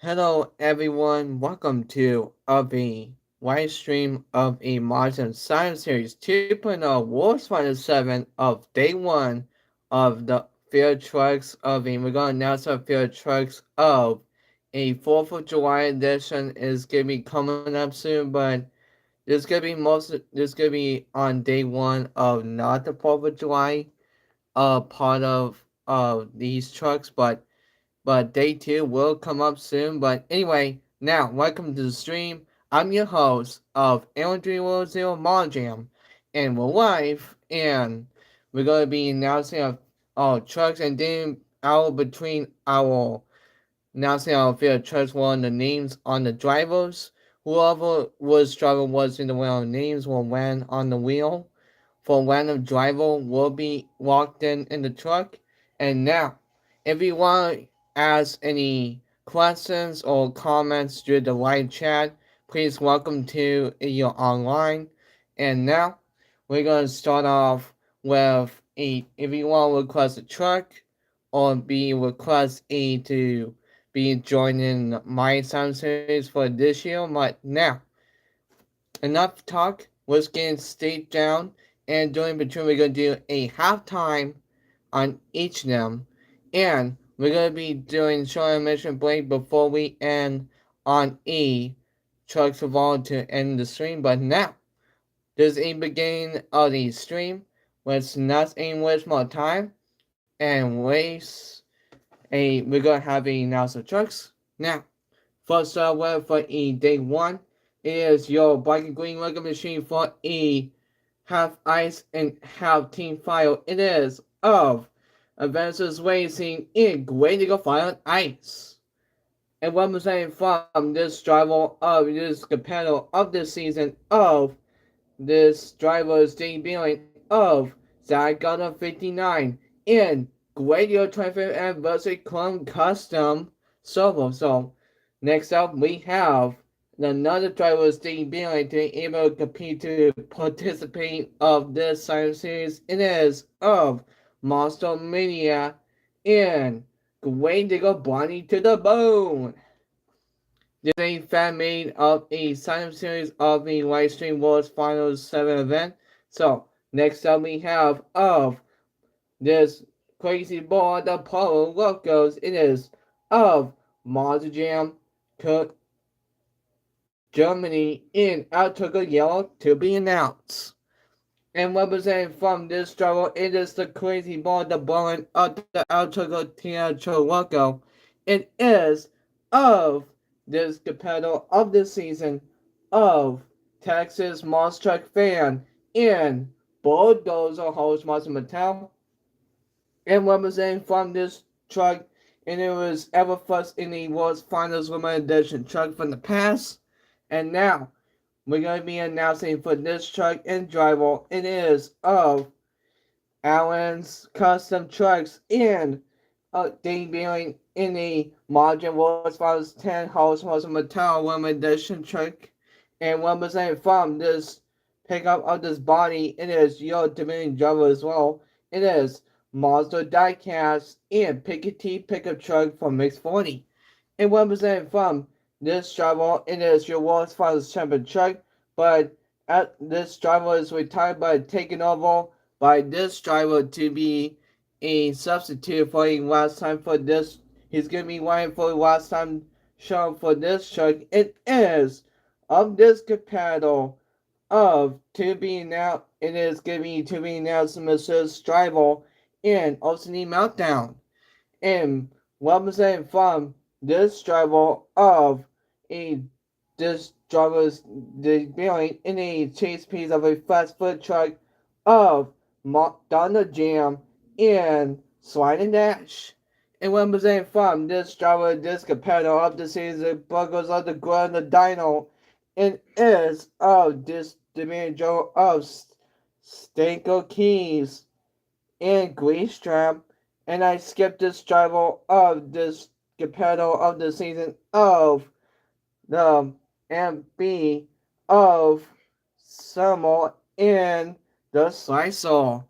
Hello everyone, welcome to a live stream of a Modern Science Series 2.0 World's Finest 7 of day 1 of the field trucks we're going to announce our field trucks of a 4th of July edition is going to be coming up soon, but there's going to be on day 1 of not the 4th of July part of these trucks, but day 2 will come up soon. But anyway, now, welcome to the stream. I'm your host of M300 Monjam, and we're live, and we're going to be announcing our trucks, and then between our announcing our field trucks, one of the names on the drivers. Whoever was driver was in the wheel, names will land on the wheel. For random driver will be locked in the truck. And now, if you want to ask any questions or comments through the live chat, please welcome to your online. And now, we're going to start off with if you want to request a truck or request to be joining my sound series for this year. But now, enough talk. Let's get straight down. And during between, we're going to do a halftime on each of them. And we're going to be doing short intermission break before we end on Trucks of All to end the stream. But now, there's a beginning of the stream. Let's not waste more time and we're going to have a announcement trucks. Now, first with for day 1 is your Black and Green Lego machine for half ice and half team file. It is of Adventures Racing in Great Eagle Fire Ice. And representing from this driver of this competitor of this season of this driver's debuting of Zagata 59 in Great Eagle 25th Anniversary Clone Custom Servo. So, next up we have another driver's debuting to be able to compete to participate of this science series. It is of Monster Mania in Great Eagle Bonnie to the Bone. This is a fan made of a science series of the Livestream World's Finals 7 event. So, next up we have of this crazy board, the Polo Locos. It is of Monster Jam Germany in Altoga Yellow to be announced. And representing from this struggle, it is the crazy ball, the bowling of the Altoga Teatro Loco. It is of this competitor of this season of Texas Monster Truck Fan in Bulldozer host Monster Mattel. And representing from this truck, and it was ever first in the World's Finals Limited Edition truck from the past. And now, we're going to be announcing for this truck and driver, it is of Allen's Custom Trucks and debuting in the Modern World's Finals 10 host was a Mattel Limited Edition truck. And representing from this pickup of this body, it is your Dominion driver as well. It is Mazda Diecast and Piketty pickup truck from Mix 40. And representing from this driver, it is your World's Finals champion truck, but this driver is retired but taken over by this driver to be a substitute for the last time for this. He's going to be running for the last time show for this truck. It is of this competitor of to be now. It is going to be to be announced Mrs. Driver in Obscene Meltdown. And representing from this driver of this driver's debuting in a chase piece of a fast food truck of Donna Jam and Slide and Dash. And representing from this driver, this competitor of the season, Buggles of the Ground, the Dino, and is of this manager of Stanko Keys and Grease Trap. And I skipped this driver of this competitor of the season of the MB of Summer in the Slicer.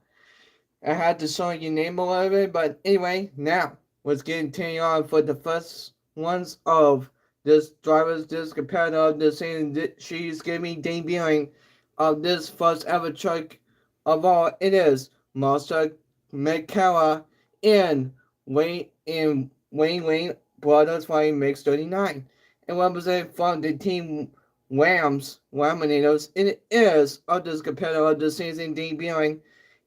I had to show you name a little bit, but anyway, now let's continue on for the first ones of this driver's this competitor of the season. She's gonna be debuting of this first ever truck of all. It is Monster McKellar in Wayne Brothers Fighting Mix 39. And representing from the team Laminators, it is of this competitor of the season debuting.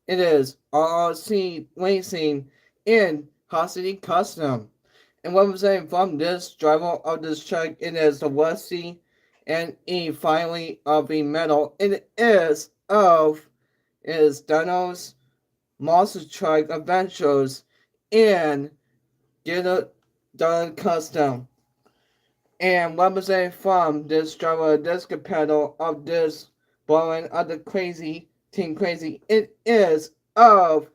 It is RRC Racing in Custody Custom. And representing from this driver of this truck, it is the Wesley and E finally of a medal. It is Dano's Monster Truck Adventures in Get It Done Custom. And representing from this driver, this competitor of this blowing of the crazy Team Crazy, it is of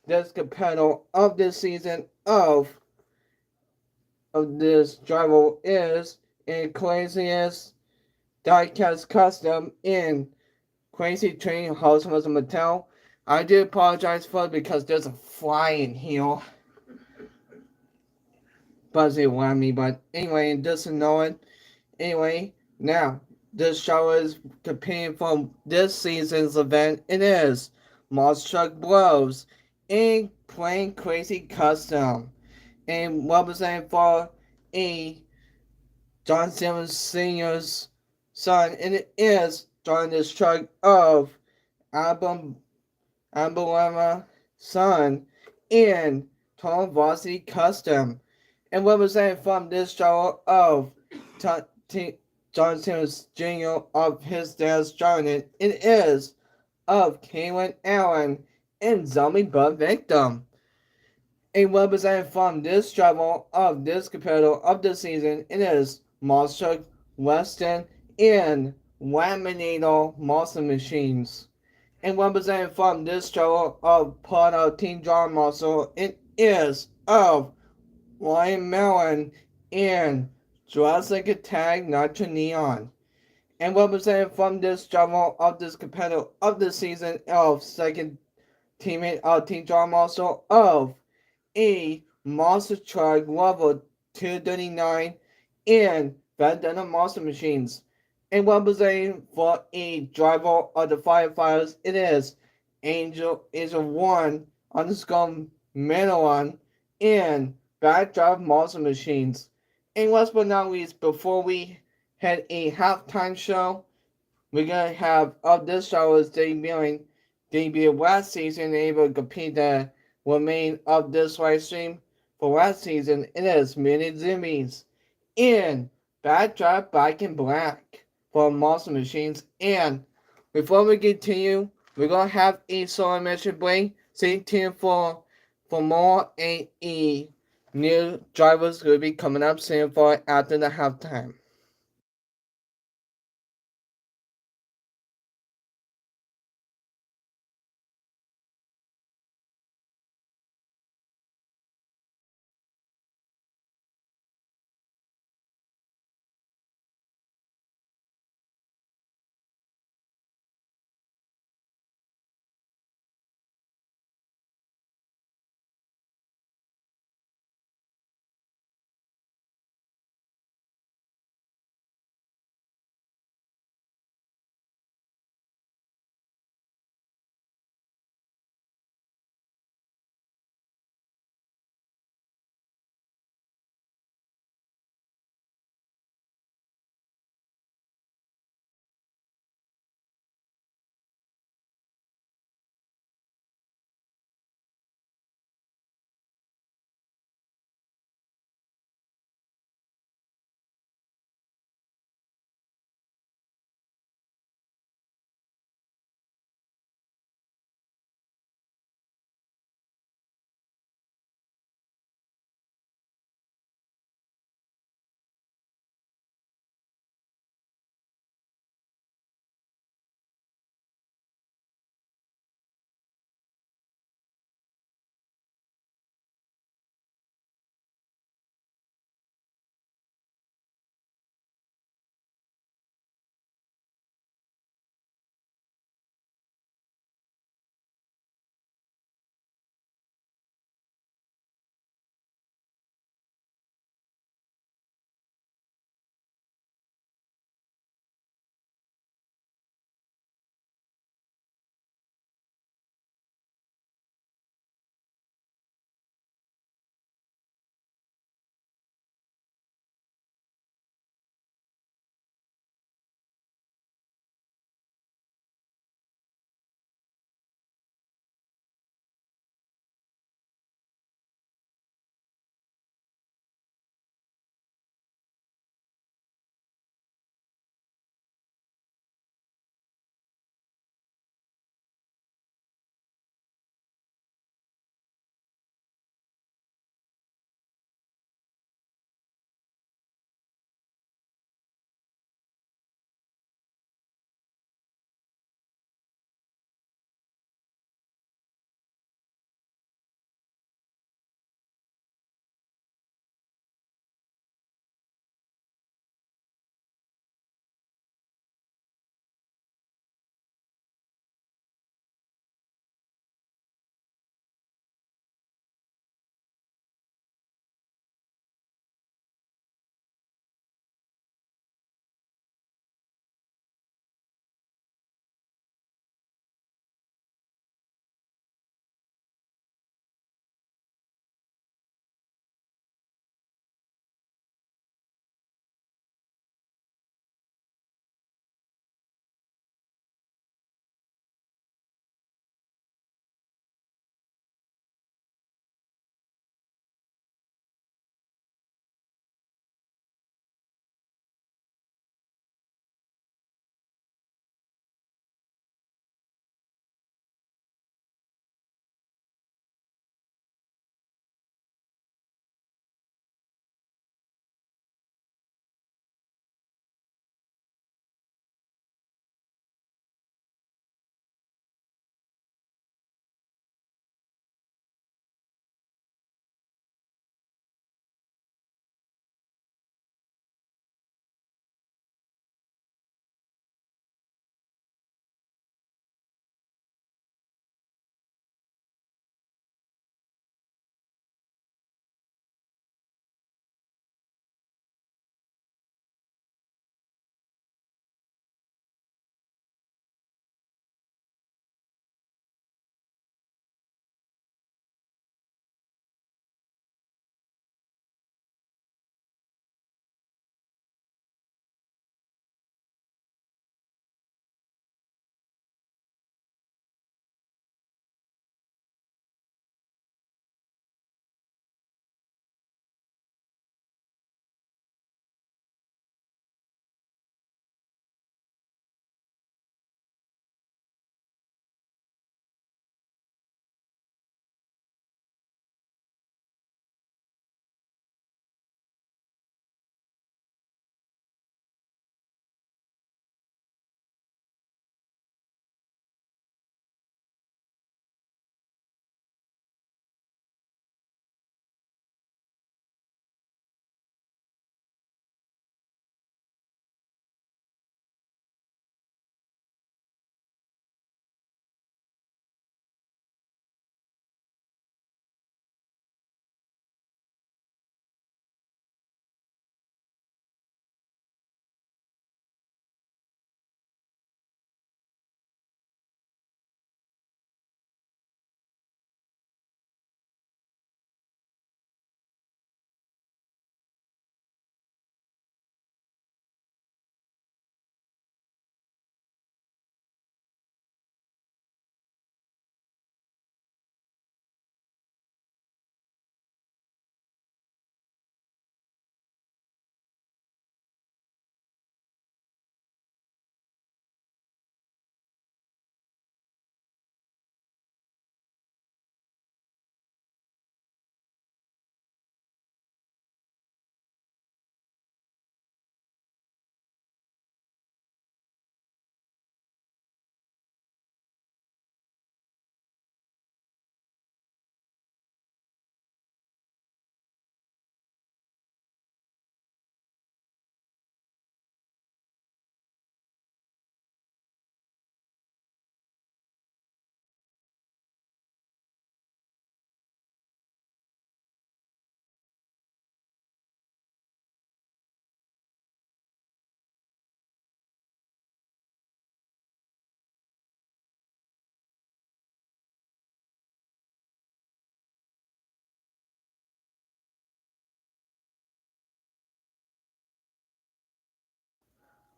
this competitor of this season of this driver is in Craziest Diecast Custom in Crazy Training House was a Mattel. I do apologize for it because there's a fly in here buzzing around me, but anyway, just to know it. Anyway, now this show is competing from this season's event. It is Monster Truck Bros in Plain Crazy Custom and representing for a John Simmons Sr.'s son, and it is during this truck of Album Ambulama son in Tom Varsity Custom. And representing from this show of John Simmons Jr. of his dad's journey, it is of Kaylin Allen and Zombie Blood Victim. A representative from this travel of this competitor of the season, it is Monster Weston and Laminator Monster Machines. And representing from this travel of part of Team John Monster, it is of Ryan Mellon and Jurassic Attack Nitro Neon. And representing from this travel of this competitor of the season of second teammate of Team John Monster of a Monster Truck Level 239 and Bandana Monster Machines. And representing for a driver of the firefighters, it is Angel 1 underscore Melon and Backdrop Monster Machines. And last but not least, before we had a halftime show, we're gonna have of this show is debut last season, able to compete the remain of this live stream for last season. It is Minute Zimmies in Backdrop Black and Black for Monster Machines. And before we continue, we're gonna have a solo mission break. Stay tuned for more AE new drivers will be coming up soon for after the halftime.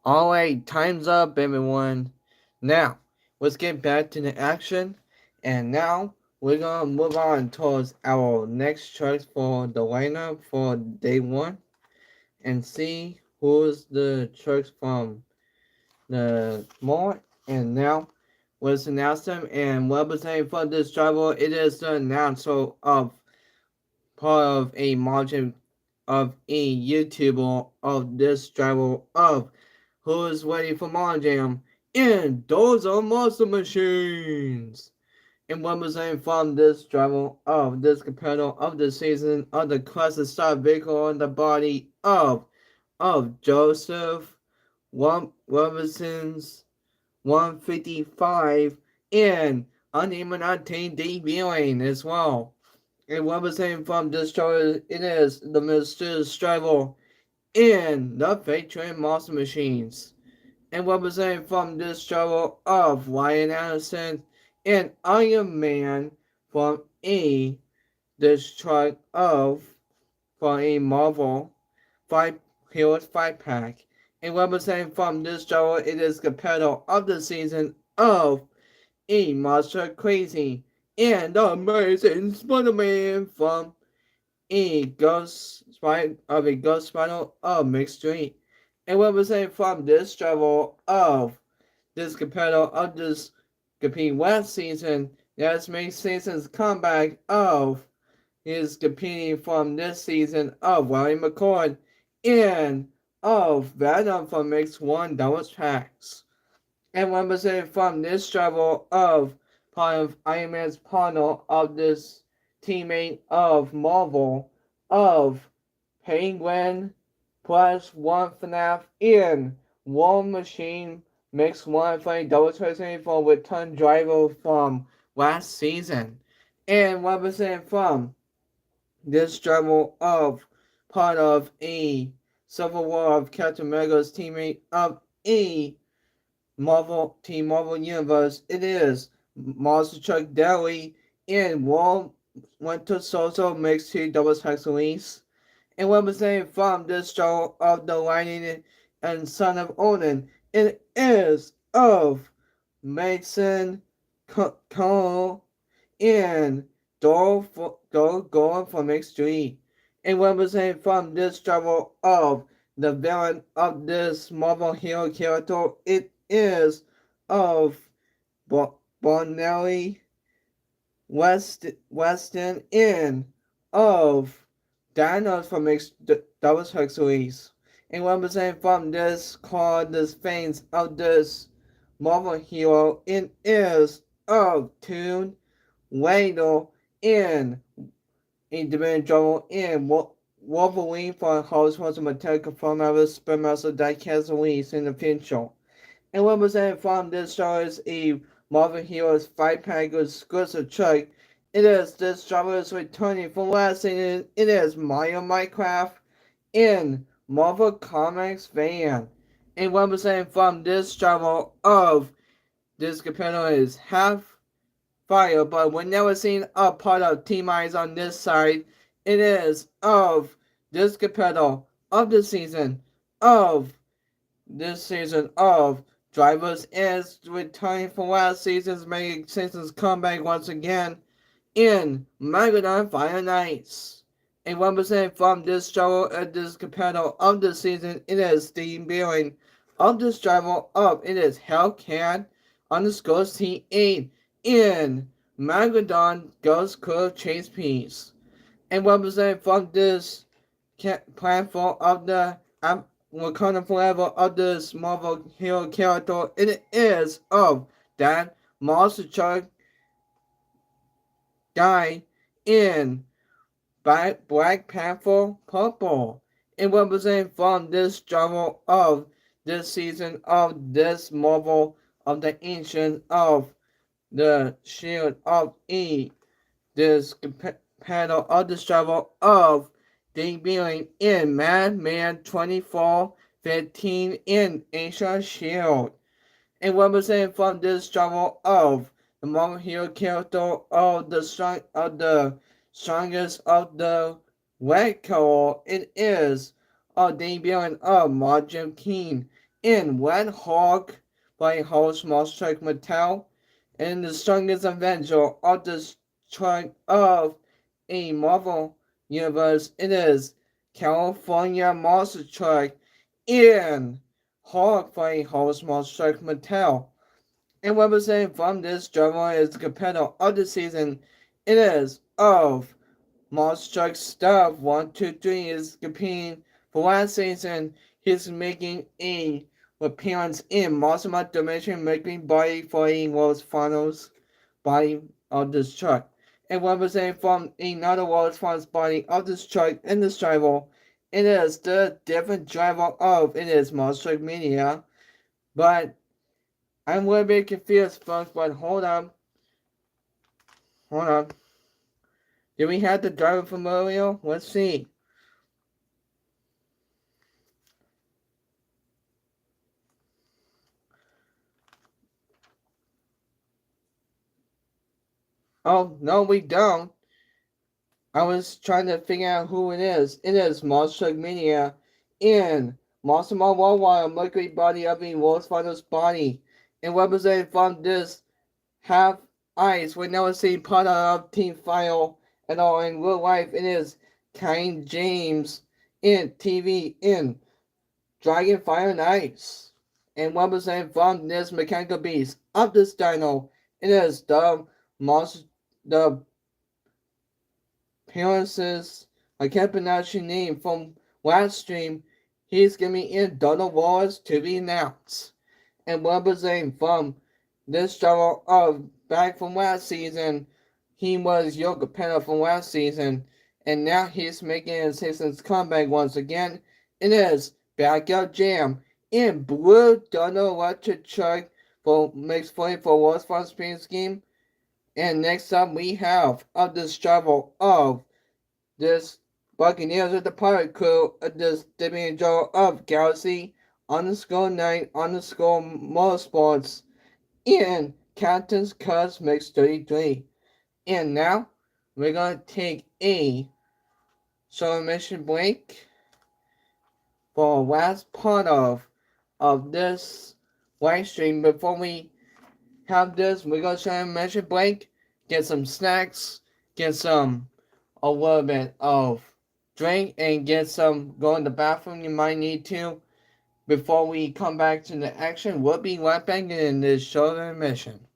Alright, time's up, everyone. Now, let's get back to the action. And now, we're gonna move on towards our next choice for the lineup for day one and see who's the choice from the more. And now, let's announce them. And representing for this driver, it is the announcer of part of a margin of a YouTuber of this driver of who's ready for Monjam, and those are muscle machines. And representing from this driver of this competitor of the season of the classic star vehicle on the body of Joseph Robinson's 155 and unnamed team debuting as well. And representing from this driver, it is the mysterious driver in the fake train monster machines. And representing from this struggle of Ryan Anderson and Iron Man from a this truck of from a Marvel 5 Heroes 5 pack. And representing from this struggle, it is the pedal of the season of a Monster Crazy and the Amazing Spider-Man from a Ghost Spider of Mixed Street. And representing from this struggle of this competitor of this competing last season that's made season's comeback of is competing from this season of William McCord and of Venom from Mix 1 Doubles Packs. And representing from this struggle of part of Iron Man's partner of this teammate of Marvel of Penguin plus one FNAF in War Machine Mix 1 for double twisting for return driver from last season. And representing from this driver of part of a Civil War of Captain America's teammate of a Marvel Team Marvel Universe, it is Monster Truck Daily in War Winter Soldier Mix 2 double text release. And representing from this show of the Lightning and Son of Odin, it is of Mason Cole and Gore from X3. And representing from this trouble of the villain of this Marvel hero character, it is of Bonelli Weston in of Dinos from Double Hex release. And representing from this called this fans of this Marvel hero, it is of Toon Waddle in individual in Wolverine for host was a Metallica from our Spin Master diecast release in the future. And representing from this show is a Marvel Heroes 5-pack exclusive truck. It is this driver is returning from last season. It is Mario Minecraft in Marvel Comics van. And representing from this driver of this competitor is half fire, but we're never seen a part of Team Eyes on this side. It is of this competitor of the season of Drivers is returning from last season's making season's comeback once again in Megalodon Fire Nights. And representing from this driver and this competitor of the season, it is Steve Beering of this driver of it is Hellcat underscore C8 in Megalodon Ghost Curve Chase Piece. And representing from this platform of the Wakanda Forever of this Marvel hero character, it is of that Monster Truck guy in Black Panther Purple. And representing from this drama of this season of this Marvel of the Ancient of the Shield of E, this panel of the struggle of debuting in Madman 2415 in Asia Shield. And representing from this struggle of the Marvel hero character of the strongest of the red color, it is a debuting of Margin King in Red Hawk by host Monster Mattel, and the strongest Avenger of the strike of a Marvel universe. It is California Monster Truck in Hawk by host Monster Mattel. And representing from this drama is the competitor of the season. It is of Monster Truck Stuff 123 is competing for last season. He's making a appearance in Monster Mutt Dimension, making body for a World's Finals body of this truck. And representing from another World's Finals body of this truck in this rival, it is the different driver of it is Monster Truck Mania. But I'm a little bit confused, folks, but hold on. Do we have the driver from earlier? Let's see. Oh, no, we don't. I was trying to figure out who it is. It is Monster Mania in Monster Mall Worldwide, Mercury body of the World's Finest body. And represented from this half ice, we never see part of Team File at all in real life. It is Kane James in TV in Dragon Fire and Ice. And represented from this mechanical beast of this dino, it is the monster, the appearances. I can't pronounce your name from last stream. He's giving me in Donald Wars to be announced. And representing from this drama of back from last season, he was your competitor from last season, and now he's making his season's comeback once again. It is Backyard Jam in Blue Donald Electric Truck for makes play for World's Fun Spring Scheme. And next up we have of this travel of this Buccaneers of the Pirate Crew of this Dipping Joe of Galaxy _9 Motorsports in Captain's Cuts Mix 33. And now we're gonna take a short mission break for the last part of this live stream. Before we have this, we're gonna try a mission break, get some snacks, get some a little bit of drink, and get some go in the bathroom you might need to before we come back to the action. We'll be right back in this short intermission.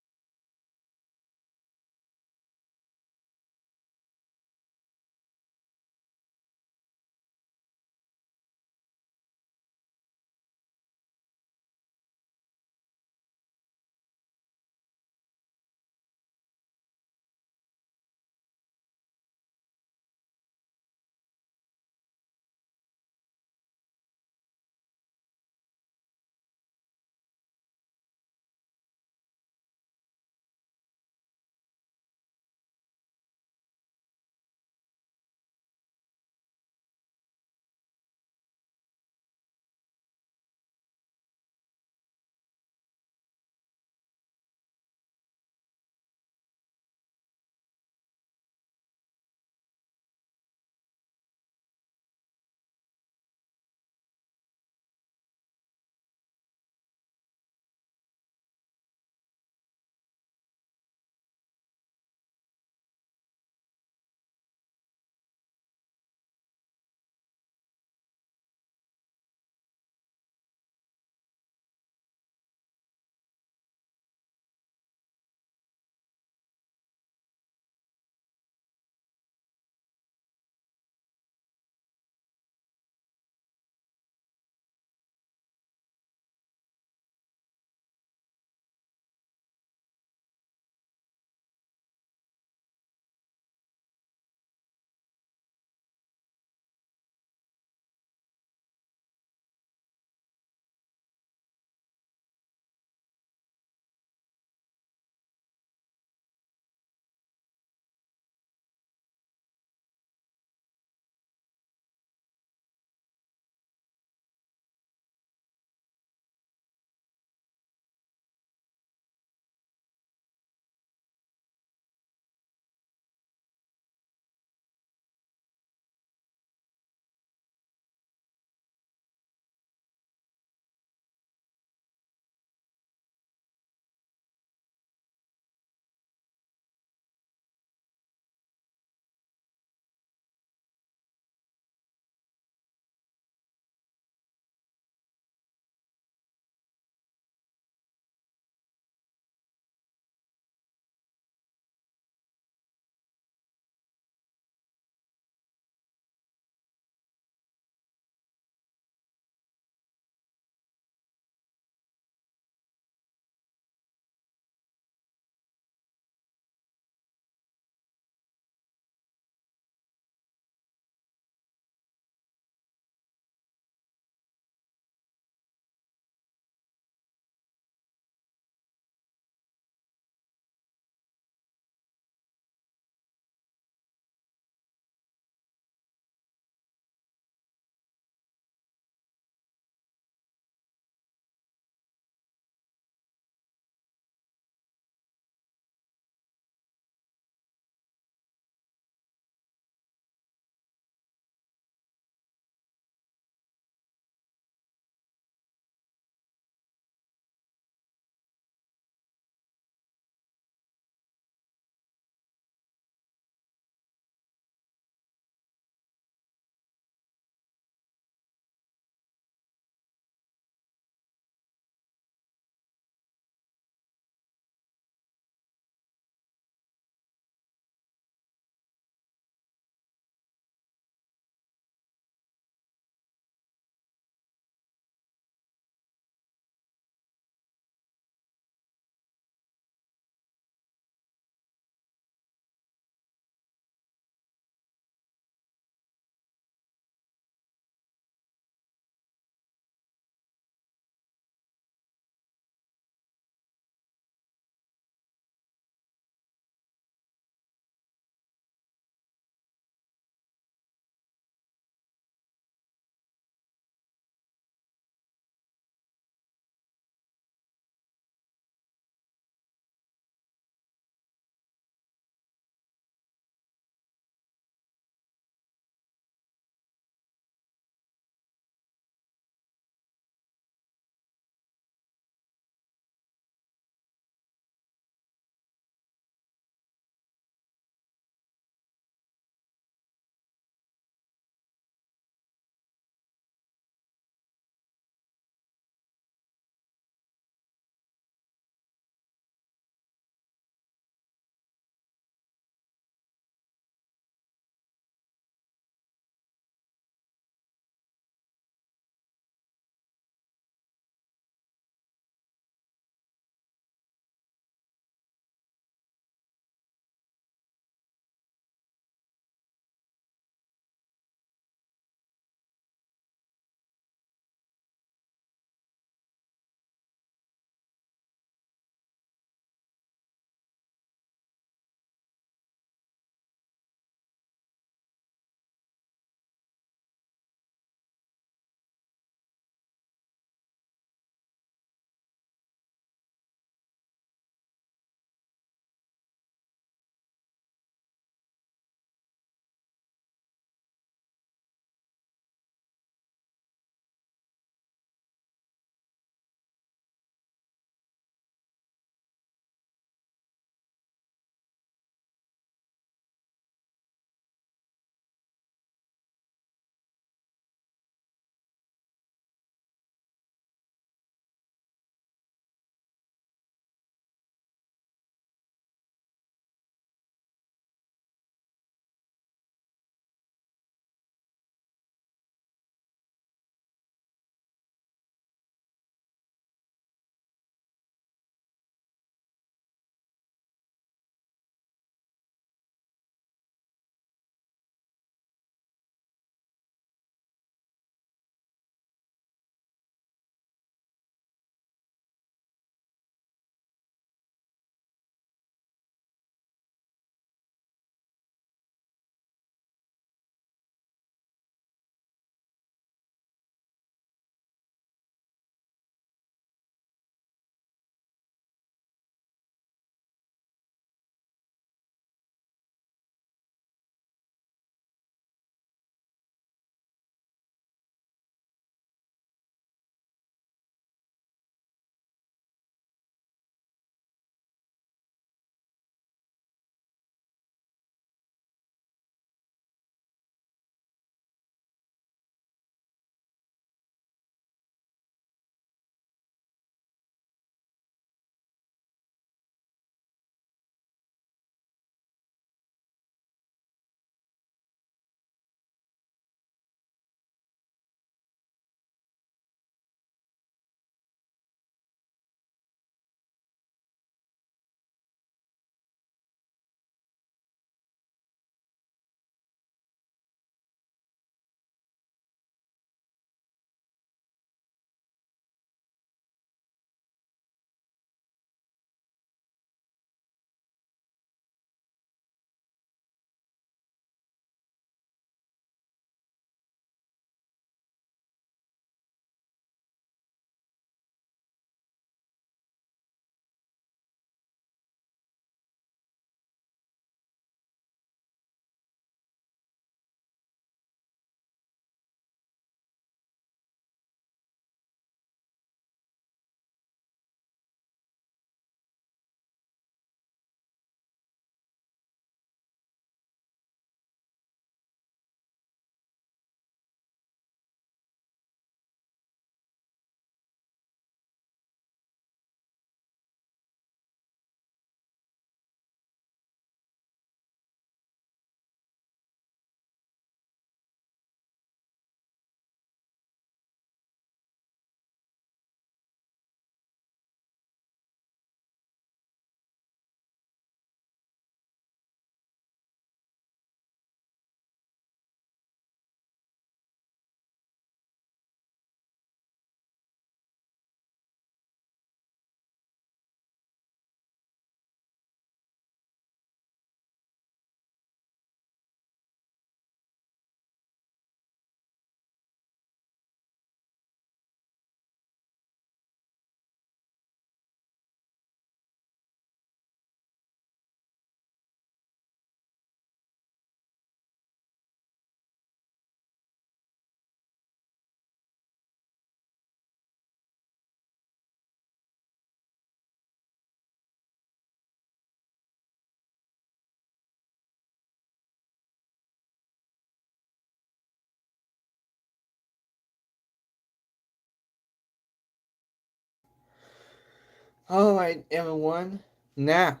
Alright, everyone. Now,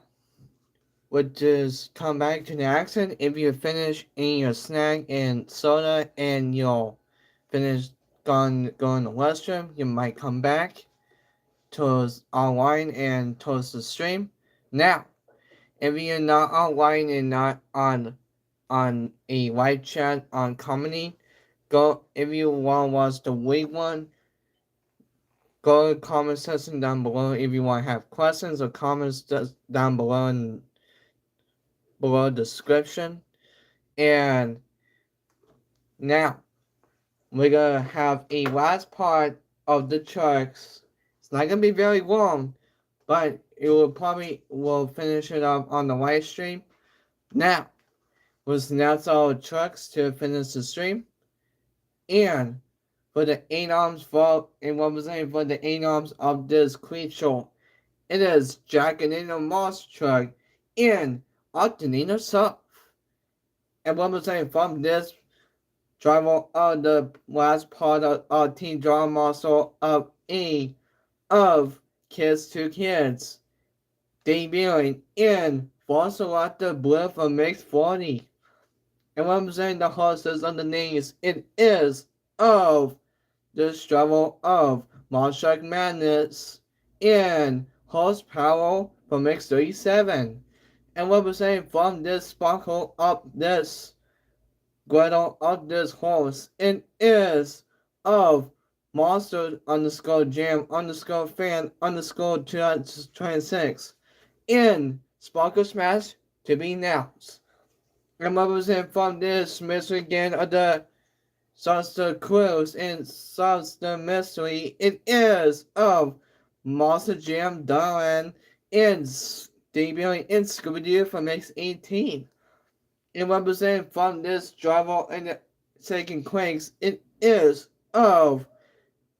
we'll just come back to the action. If you finish eating your snack and soda and you'll finish going to the restroom, you might come back towards online and towards the stream. Now, if you're not online and not on a live chat on comedy, go if you want to watch the week one, go to the comment section down below if you want to have questions or comments just down below in below the description. And now we're gonna have a last part of the trucks. It's not gonna be very long, but it will probably will finish it up on the live stream. Now, let's announce all the trucks to finish the stream. And for the 8 arms for and representing for the 8 arms of this creature, it is Jack and Nino Moss truck and Octanino Surf. And representing from this driver of the last part of Team Drama Muscle of Kids to Kids, debuting in Foster Blue for Mix 40. And representing the horses underneath, it is of the struggle of Monster Madness and Horsepower for Mix 37. And representing from this sparkle up this griddle of this horse, it is of Monster underscore Jam underscore Fan underscore 226 in Sparkle Smash to be announced. And representing from this mystery again of the Monster Cruise and solves the mystery. It is of Monster Jam Darwin and debuting in Scooby-Doo for Mix 18. And representing from this driver and the second Quakes, it is of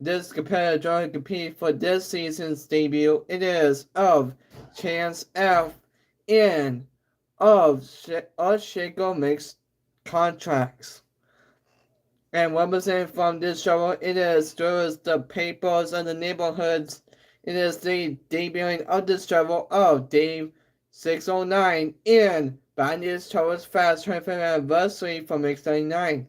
this competitor driver compete for this season's debut. It is of Chance F and of Shaco Mix Contracts. And representing from this show, it is the papers and the neighborhoods. It is the debuting of this travel of Dave 609 in Bad News Travels Fast 25th anniversary from X99.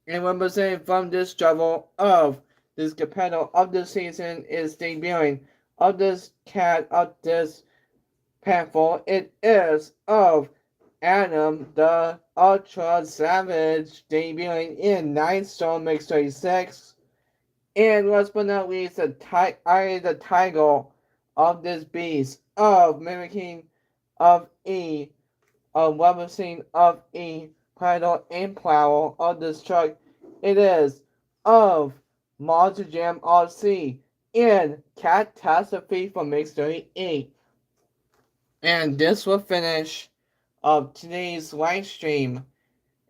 And representing from this travel of this competitor of the season is debuting of this cat of this panther. It is of Adam the Ultra Savage, debuting in 9 Stone Mix 36. And last but not least, the tiger of this beast, of mimicking of referencing of paddle and plow of this truck. It is of Monster Jam RC and Catastrophe from Mix 38. And this will finish of today's live stream.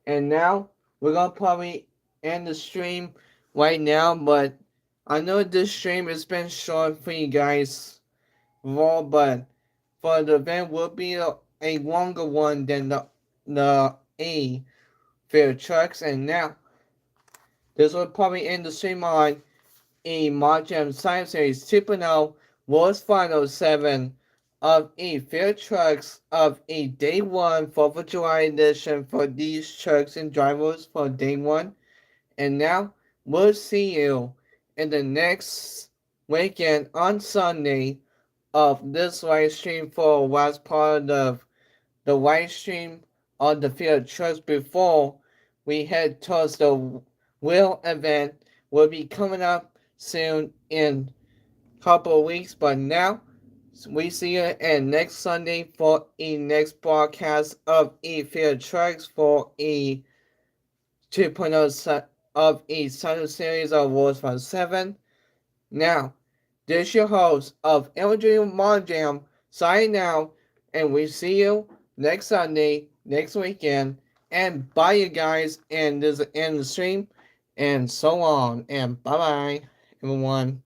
And now we're gonna probably end the stream right now, but I know this stream has been short for you guys raw, but for the event will be a longer one than the A fair trucks. And now this will probably end the stream on a Mod Jam Science Series 2.0 World's Final 7 of a fair trucks of a day 1 4th of July edition for these trucks and drivers for day 1. And now we'll see you in the next weekend on Sunday of this live stream for last part of the live stream on the field trucks before we head towards the wheel event. Will be coming up soon in a couple of weeks, but now we see you and next Sunday for a next broadcast of a field trucks for a 2.0 of a Sunday series of Wars from 7. Now, this is your host of MJ Mod Jam signing out, and we see you next Sunday, next weekend, and bye you guys, and this is the end of the stream, and so on, and bye bye, everyone.